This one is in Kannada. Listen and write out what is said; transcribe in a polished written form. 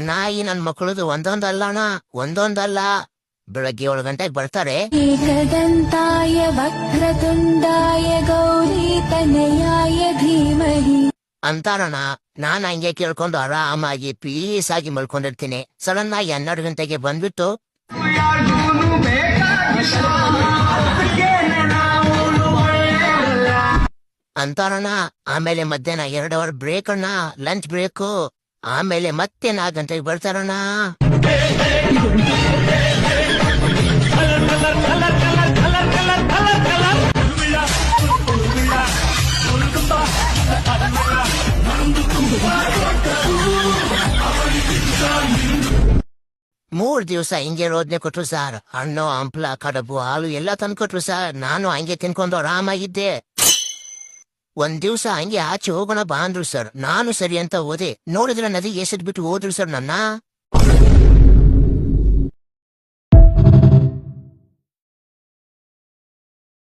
ಅಣ್ಣ ಈ ನನ್ ಮಕ್ಕಳದು ಒಂದೊಂದಲ್ಲ ಅಣ್ಣ, ಒಂದೊಂದಲ್ಲ. ಬೆಳಗ್ಗೆ 7 ಗಂಟೆಗೆ ಬರ್ತಾರೆ. ಏಕದಂತಾಯ ವಕ್ರತುಂಡಾಯ ಗೌರೀತನಯಾಯ ಧೀಮಹಿ ಅಂತಾರಣ. ನಾನ್ ಹಂಗೆ ಕೇಳ್ಕೊಂಡು ಆರಾಮಾಗಿ ಪೀಸ್ ಆಗಿ ಮಲ್ಕೊಂಡಿರ್ತೀನಿ. ಸಡನ್ ಆಗಿ 12 ಗಂಟೆಗೆ ಬಂದ್ಬಿಟ್ಟು ಅಂತಾರಣ. ಆಮೇಲೆ ಮಧ್ಯಾಹ್ನ 2 ಅವರ್ ಬ್ರೇಕ್ ಅಣ್ಣ, ಲಂಚ್ ಬ್ರೇಕು. ಆಮೇಲೆ ಮತ್ತೆ 4 ಗಂಟೆಗೆ ಬರ್ತಾರಣ್ಣ. ಮೂರ್ ದಿವಸ ಹಿಂಗೆ ರೋದನೆ ಕೊಟ್ರು ಸರ್. ಹಣ್ಣು ಹಂಪ್ಲ ಕಡಬು ಹಾಲು ಎಲ್ಲ ತಂದ್ಕೊಟ್ರು ಸರ್. ನಾನು ಹಂಗೆ ತಿನ್ಕೊಂಡು ಆರಾಮಾಗಿದ್ದೆ. ಒಂದ್ ದಿವ್ಸ ಹಂಗೆ ಆಚೆ ಹೋಗೋಣ ಬಾ ಅಂದ್ರು ಸರ್. ನಾನು ಸರಿ ಅಂತ ಹೋದೆ. ನೋಡಿದ್ರೆ ನದಿ ಎಸೆದ್ಬಿಟ್ಟು ಹೋದ್ರು ಸರ್ ನನ್ನ.